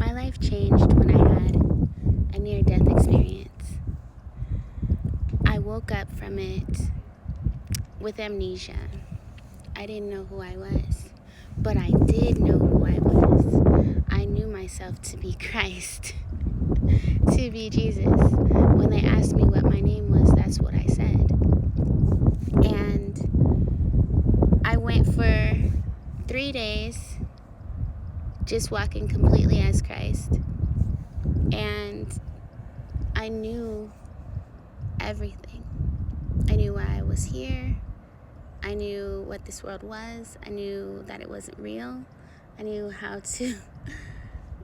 My life changed when I had a near-death experience. I woke up from it with amnesia. I didn't know who I was, but I did know who I was. I knew myself to be Christ, to be Jesus. When they asked me what my name was, that's what I said. And I went for 3 days just walking completely as Christ. And I knew everything. I knew why I was here. I knew what this world was. I knew that it wasn't real. I knew how to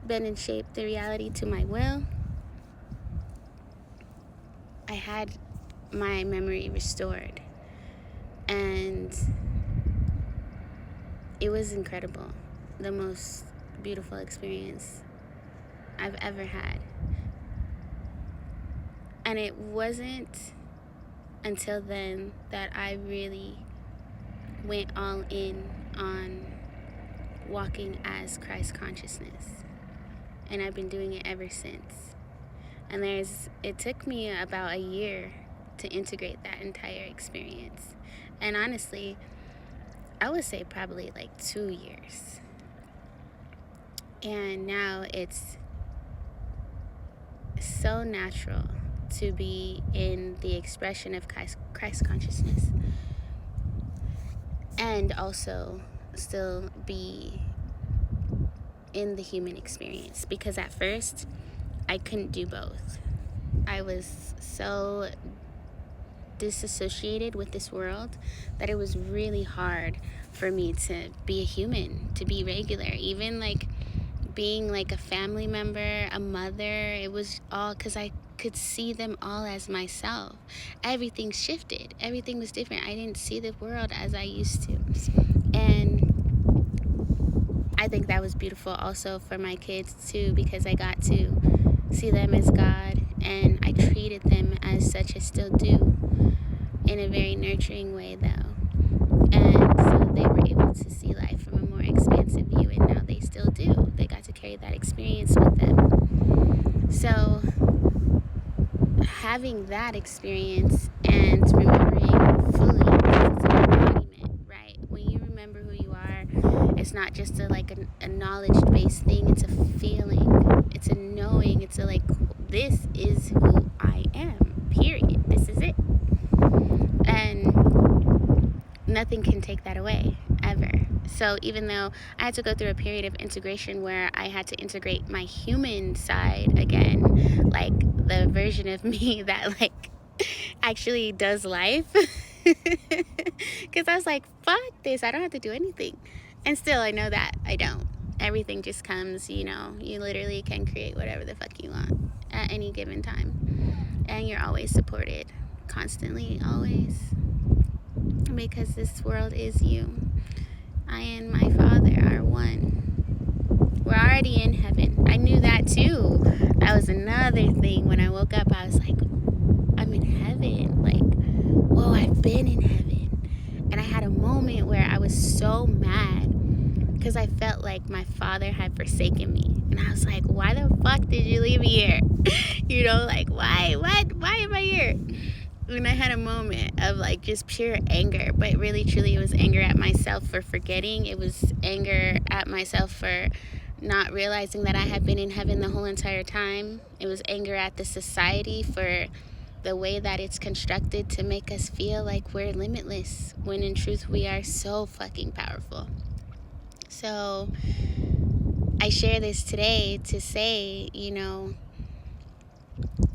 bend and shape the reality to my will. I had my memory restored. And it was incredible. The most beautiful experience I've ever had. And it wasn't until then that I really went all in on walking as Christ consciousness. And I've been doing it ever since. And it took me about a year to integrate that entire experience. And honestly, I would say probably like 2 years. And now it's so natural to be in the expression of Christ consciousness. And also still be in the human experience. Because at first, I couldn't do both. I was so disassociated with this world that it was really hard for me to be a human, to be regular. Even like being like a family member, a mother, it was all because I could see them all as myself. Everything shifted. Everything was different. I didn't see the world as I used to. And I think that was beautiful also for my kids too, because I got to see them as God, and I treated them as such. I still do, in a very nurturing way though. And so they were able to see life from a more expansive view, and now they still do. They got to carry that experience with them. So having that experience and remembering fully, because it's an embodiment, right? When you remember who you are, it's not just a knowledge-based thing. It's a feeling. It's a knowing. It's a this is who I am, period. This is it. And nothing can take that away, ever. So even though I had to go through a period of integration where I had to integrate my human side again, like the version of me that actually does life, because I was like, fuck this, I don't have to do anything. And still I know that I don't. Everything just comes, you literally can create whatever the fuck you want at any given time. And you're always supported, constantly, always, because this world is you. I and my Father are one. We're already in heaven. I knew that too. That was another thing. When I woke up, I was like, I'm in heaven. Whoa, I've been in heaven. And I had a moment where I was so mad because I felt like my Father had forsaken me. And I was like, why the fuck did you leave me here? Why? What? Why am I here? And I had a moment of just pure anger, but really truly it was anger at myself for forgetting. It was anger at myself for not realizing that I had been in heaven the whole entire time. It was anger at the society for the way that it's constructed to make us feel like we're limitless, when in truth we are so fucking powerful. So I share this today to say,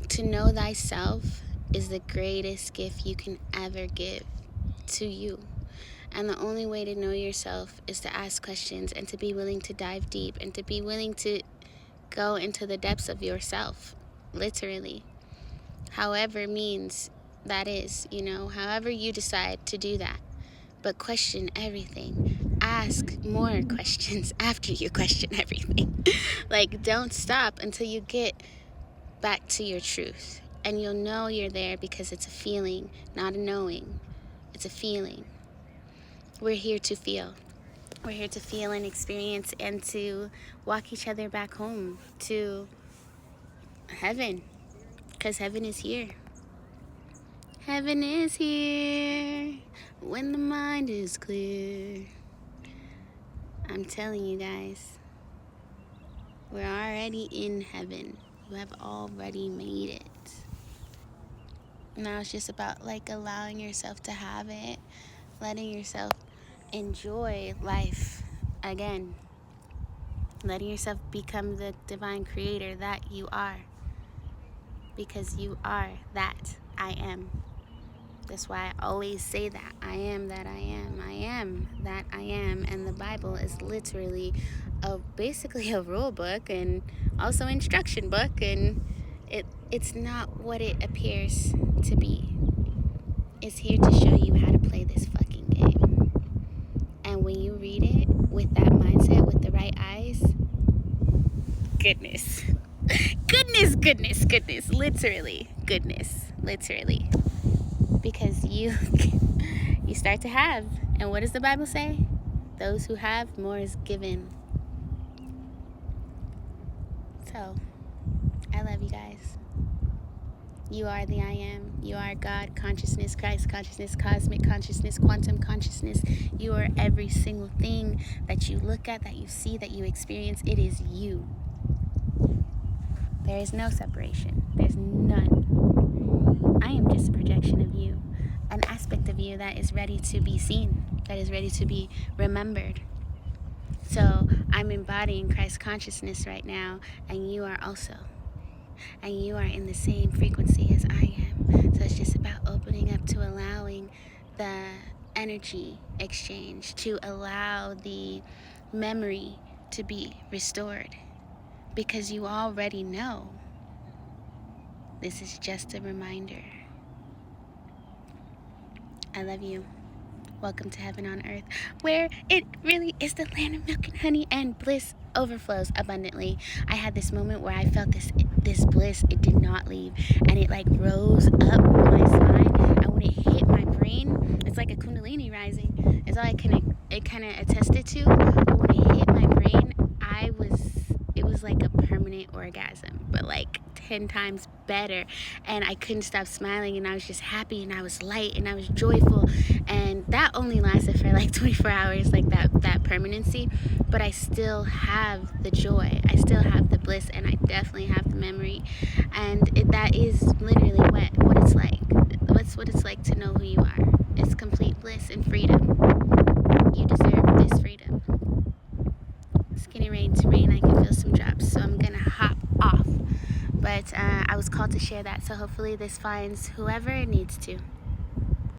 to know thyself is the greatest gift you can ever give to you. And the only way to know yourself is to ask questions and to be willing to dive deep and to be willing to go into the depths of yourself, literally. However means that is, however you decide to do that. But question everything. Ask more questions after you question everything. Don't stop until you get back to your truth. And you'll know you're there because it's a feeling, not a knowing. It's a feeling. We're here to feel. We're here to feel and experience and to walk each other back home to heaven, because heaven is here. Heaven is here when the mind is clear. I'm telling you guys, we're already in heaven. You have already made it. Now it's just about like allowing yourself to have it, letting yourself enjoy life again, letting yourself become the divine creator that you are, because you are that I am. That's why I always say that I am that I am. I am that I am. And the Bible is literally basically a rule book and also instruction book, and it's not what it appears to be. It's here to show you how to play this fucking game. And when you read it with that mindset, with the right eyes, goodness. Goodness. Literally, goodness. Literally. Because you start to have. And what does the Bible say? Those who have, more is given. So, I love you guys. You are the I am. You are God consciousness, Christ consciousness, cosmic consciousness, quantum consciousness. You are every single thing that you look at, that you see, that you experience. It is you. There is no separation. There's none. I am just a projection of you, an aspect of you that is ready to be seen, that is ready to be remembered. So I'm embodying Christ consciousness right now, and you are also. And you are in the same frequency as I am. So it's just about opening up to allowing the energy exchange, to allow the memory to be restored. Because you already know. This is just a reminder. I love you. Welcome to heaven on earth, where it really is the land of milk and honey, and bliss overflows abundantly. I had this moment where I felt this bliss. It did not leave, and it like rose up my spine, and when it hit my brain, it's like a kundalini rising. It's all it kind of attested to. But when it hit my brain, it was like a permanent orgasm, but like 10 times better. And I couldn't stop smiling, and I was just happy, and I was light, and I was joyful. And that only lasted for like 24 hours, like that permanency. But I still have the joy, I still have the bliss, and I definitely have the memory. And that is literally what it's like. That's what it's like to know who you are. It's complete bliss and freedom. You deserve this freedom. It's getting ready to rain. I can feel some drops, so I'm gonna hop off. But I was called to share that, so hopefully this finds whoever it needs to.